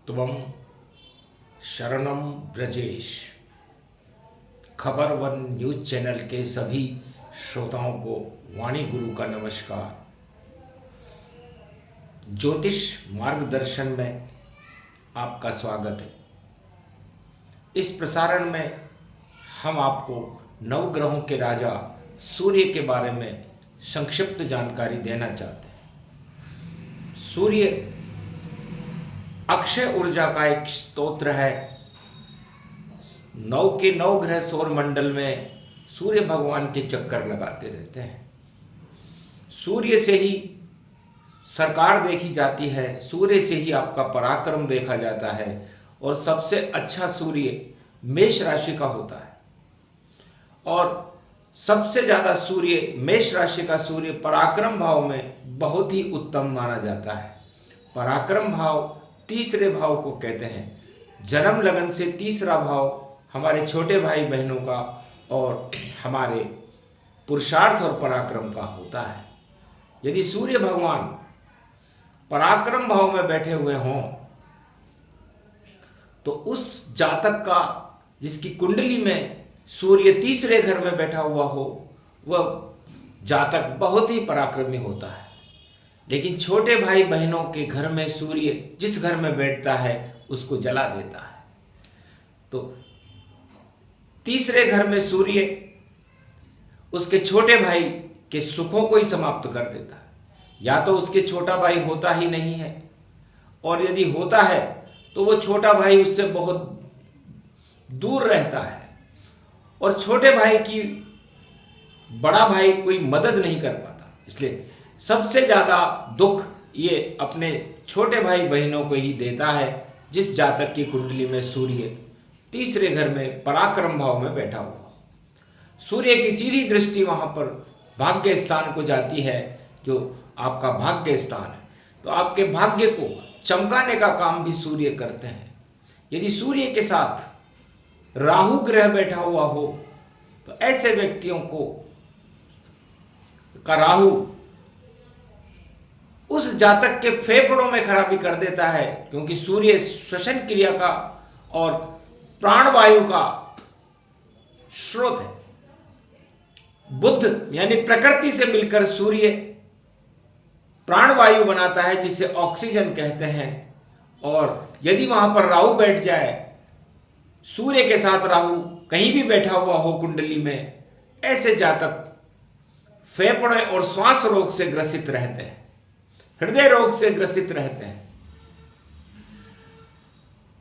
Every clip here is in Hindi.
त्वं शरणं ब्रजेश। खबर वन न्यूज चैनल के सभी श्रोताओं को वाणी गुरु का नमस्कार। ज्योतिष मार्गदर्शन में आपका स्वागत है। इस प्रसारण में हम आपको नवग्रहों के राजा सूर्य के बारे में संक्षिप्त जानकारी देना चाहते हैं। सूर्य अक्षय ऊर्जा का एक स्तोत्र है। 9 के 9 ग्रह सौर मंडल में सूर्य भगवान के चक्कर लगाते रहते हैं। सूर्य से ही सरकार देखी जाती है, सूर्य से ही आपका पराक्रम देखा जाता है और सबसे अच्छा सूर्य मेष राशि का होता है और सबसे ज़्यादा सूर्य मेष राशि का सूर्य पराक्रम भाव में बहुत ही उत्तम माना जाता है। पराक्रम भाव तीसरे भाव को कहते हैं। जन्म लगन से तीसरा भाव हमारे छोटे भाई बहनों का और हमारे पुरुषार्थ और पराक्रम का होता है। यदि सूर्य भगवान पराक्रम भाव में बैठे हुए हों तो उस जातक का जिसकी कुंडली में सूर्य तीसरे घर में बैठा हुआ हो वह जातक बहुत ही पराक्रमी होता है। लेकिन छोटे भाई बहनों के घर में सूर्य जिस घर में बैठता है उसको जला देता है। तो तीसरे घर में सूर्य उसके छोटे भाई के सुखों को ही समाप्त कर देता है। या तो उसके छोटा भाई होता ही नहीं है और यदि होता है तो वो छोटा भाई उससे बहुत दूर रहता है और छोटे भाई की बड़ा भाई कोई मदद नहीं कर पाता। इसलिए सबसे ज़्यादा दुख ये अपने छोटे भाई बहनों को ही देता है जिस जातक की कुंडली में सूर्य तीसरे घर में पराक्रम भाव में बैठा हुआ हो। सूर्य की सीधी दृष्टि वहाँ पर भाग्य स्थान को जाती है जो आपका भाग्य स्थान है। तो आपके भाग्य को चमकाने का काम भी सूर्य करते हैं। यदि सूर्य के साथ राहु ग्रह बैठा हुआ हो तो ऐसे व्यक्तियों को का राहु उस जातक के फेफड़ों में खराबी कर देता है, क्योंकि सूर्य श्वसन क्रिया का और प्राणवायु का स्रोत है। बुध यानी प्रकृति से मिलकर सूर्य प्राणवायु बनाता है जिसे ऑक्सीजन कहते हैं। और यदि वहां पर राहु बैठ जाए, सूर्य के साथ राहु कहीं भी बैठा हुआ हो कुंडली में, ऐसे जातक फेफड़े और श्वास रोग से ग्रसित रहते हैं, हृदय रोग से ग्रसित रहते हैं।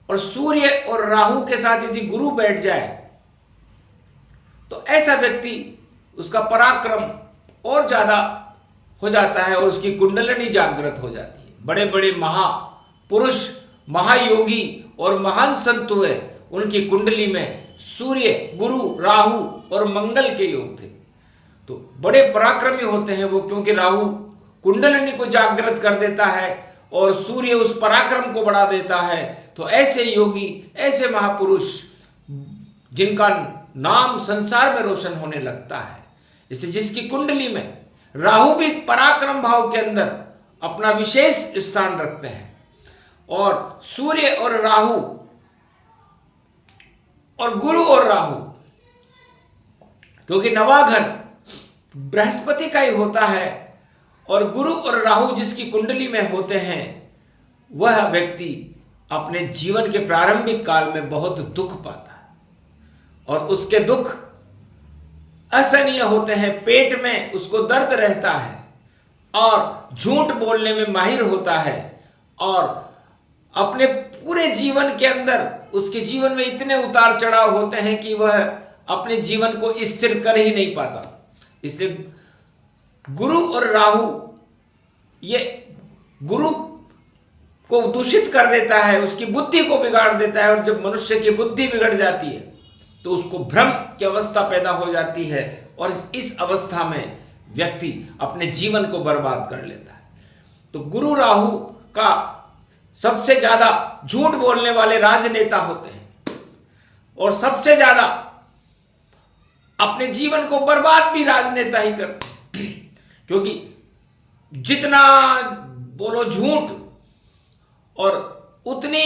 और सूर्य और राहु के साथ यदि गुरु बैठ जाए तो ऐसा व्यक्ति उसका पराक्रम और ज्यादा हो जाता है और उसकी कुंडलिनी जागृत हो जाती है। बड़े बड़े महापुरुष, महायोगी और महान संत हुए, उनकी कुंडली में सूर्य, गुरु, राहु और मंगल के योग थे। तो बड़े पराक्रमी होते हैं वो, क्योंकि राहु कुंडलिनी को जागृत कर देता है और सूर्य उस पराक्रम को बढ़ा देता है। तो ऐसे योगी, ऐसे महापुरुष जिनका नाम संसार में रोशन होने लगता है। इसे जिसकी कुंडली में राहु भी पराक्रम भाव के अंदर अपना विशेष स्थान रखते हैं और सूर्य और राहु और गुरु और राहु, क्योंकि नवा घर बृहस्पति का ही होता है और गुरु और राहु जिसकी कुंडली में होते हैं वह व्यक्ति अपने जीवन के प्रारंभिक काल में बहुत दुख पाता है और उसके दुख असहनीय होते हैं। पेट में उसको दर्द रहता है और झूठ बोलने में माहिर होता है और अपने पूरे जीवन के अंदर उसके जीवन में इतने उतार चढ़ाव होते हैं कि वह अपने जीवन को स्थिर कर ही नहीं पाता। इसलिए गुरु और राहु ये गुरु को दूषित कर देता है, उसकी बुद्धि को बिगाड़ देता है और जब मनुष्य की बुद्धि बिगड़ जाती है तो उसको भ्रम की अवस्था पैदा हो जाती है और इस अवस्था में व्यक्ति अपने जीवन को बर्बाद कर लेता है। तो गुरु राहु का सबसे ज्यादा झूठ बोलने वाले राजनेता होते हैं और सबसे ज्यादा अपने जीवन को बर्बाद भी राजनेता ही करते हैं, क्योंकि जितना बोलो झूठ और उतनी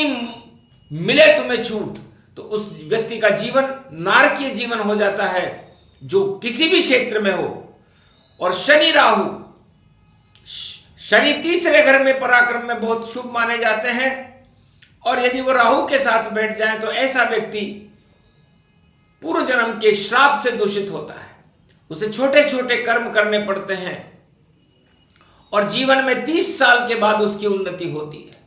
मिले तुम्हें छूट, तो उस व्यक्ति का जीवन नारकीय जीवन हो जाता है, जो किसी भी क्षेत्र में हो। और शनि राहु, शनि तीसरे घर में पराक्रम में बहुत शुभ माने जाते हैं, और यदि वो राहु के साथ बैठ जाए तो ऐसा व्यक्ति पूर्व जन्म के श्राप से दूषित होता है, उसे छोटे छोटे कर्म करने पड़ते हैं, और जीवन में 30 साल के बाद उसकी उन्नति होती है।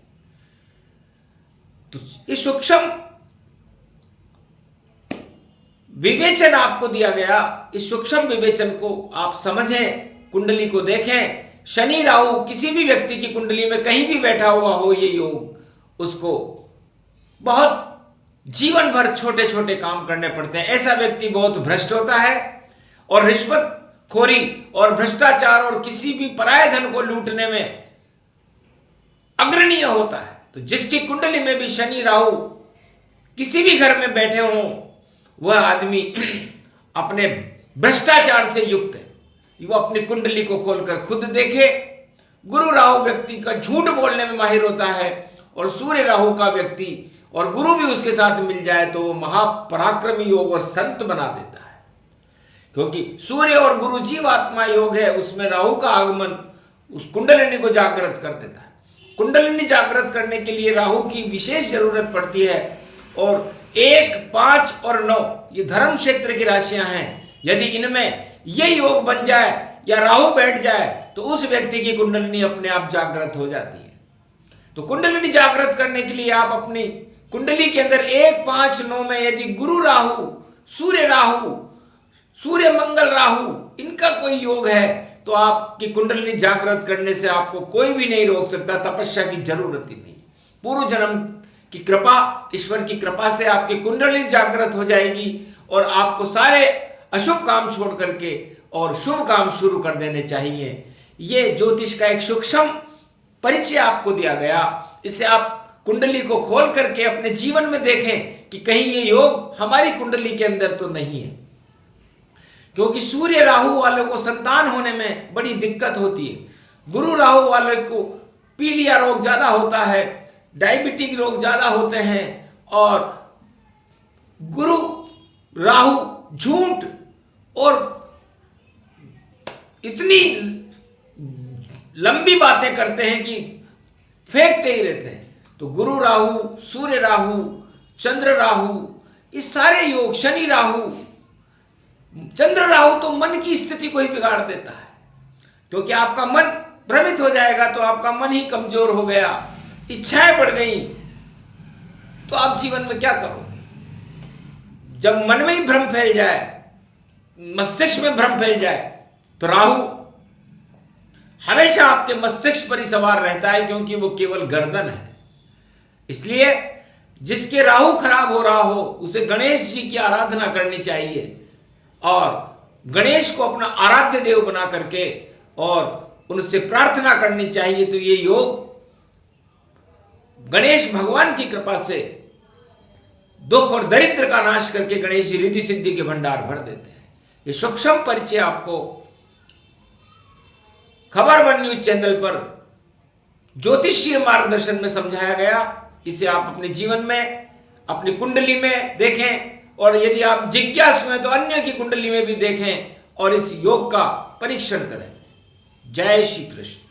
तो ये सूक्ष्म विवेचन आपको दिया गया, इस सूक्ष्म विवेचन को आप समझें, कुंडली को देखें। शनि राहु किसी भी व्यक्ति की कुंडली में कहीं भी बैठा हुआ हो, ये योग उसको बहुत जीवन भर छोटे छोटे काम करने पड़ते हैं। ऐसा व्यक्ति बहुत भ्रष्ट होता है, और रिश्वतखोरी और भ्रष्टाचार और किसी भी पराये धन को लूटने में अग्रणीय होता है। तो जिसकी कुंडली में भी शनि राहु किसी भी घर में बैठे हों, वह आदमी अपने भ्रष्टाचार से युक्त है। वो अपनी कुंडली को खोलकर खुद देखे। गुरु राहु व्यक्ति का झूठ बोलने में माहिर होता है, और सूर्य राहु का व्यक्ति और गुरु भी उसके साथ मिल जाए तो वो महापराक्रमी योग और संत बना देता है। क्योंकि सूर्य और गुरु जीवात्मा योग है, उसमें राहु का आगमन उस कुंडलिनी को जागृत कर देता है। कुंडलिनी जागृत करने के लिए राहु की विशेष जरूरत पड़ती है, और 1, 5 और 9 ये धर्म क्षेत्र की राशियां हैं। यदि इनमें ये योग बन जाए या राहु बैठ जाए तो उस व्यक्ति की कुंडलिनी अपने आप जागृत हो जाती है। तो कुंडलिनी जागृत करने के लिए आप अपनी कुंडली के अंदर 1, 5, 9 में यदि गुरु राहु, सूर्य मंगल राहु इनका कोई योग है, तो आपकी कुंडलिनी जागृत करने से आपको कोई भी नहीं रोक सकता। तपस्या की जरूरत ही नहीं। पूर्व जन्म की कृपा, ईश्वर की कृपा से आपकी कुंडलिनी जागृत हो जाएगी, और आपको सारे अशुभ काम छोड़ करके और शुभ काम शुरू कर देने चाहिए। ये ज्योतिष का एक सूक्ष्म परिचय आपको दिया गया। इससे आप कुंडली को खोल करके अपने जीवन में देखें कि कहीं ये योग हमारी कुंडली के अंदर तो नहीं है। क्योंकि सूर्य राहु वालों को संतान होने में बड़ी दिक्कत होती है। गुरु राहु वालों को पीलिया रोग ज्यादा होता है, डायबिटिक रोग ज्यादा होते हैं, और गुरु राहु झूठ और इतनी लंबी बातें करते हैं कि फेंकते ही रहते हैं। तो गुरु राहु, सूर्य राहु, चंद्र राहु, ये सारे योग, शनि राहु, चंद्र राहु तो मन की स्थिति को ही बिगाड़ देता है। क्योंकि आपका मन भ्रमित हो जाएगा, तो आपका मन ही कमजोर हो गया, इच्छाएं बढ़ गई, तो आप जीवन में क्या करोगे? जब मन में ही भ्रम फैल जाए, मस्तिष्क में भ्रम फैल जाए, तो राहु हमेशा आपके मस्तिष्क पर ही सवार रहता है, क्योंकि वो केवल गर्दन है। इसलिए जिसके राहु खराब हो रहा हो, उसे गणेश जी की आराधना करनी चाहिए, और गणेश को अपना आराध्य देव बना करके और उनसे प्रार्थना करनी चाहिए। तो ये योग गणेश भगवान की कृपा से दुख और दरिद्र का नाश करके गणेश जी रिद्धि सिद्धि के भंडार भर देते हैं। ये सूक्ष्म परिचय आपको खबर वन न्यूज चैनल पर ज्योतिषीय मार्गदर्शन में समझाया गया। इसे आप अपने जीवन में, अपनी कुंडली में देखें, और यदि आप जिज्ञासु हैं तो अन्य की कुंडली में भी देखें और इस योग का परीक्षण करें। जय श्री कृष्ण।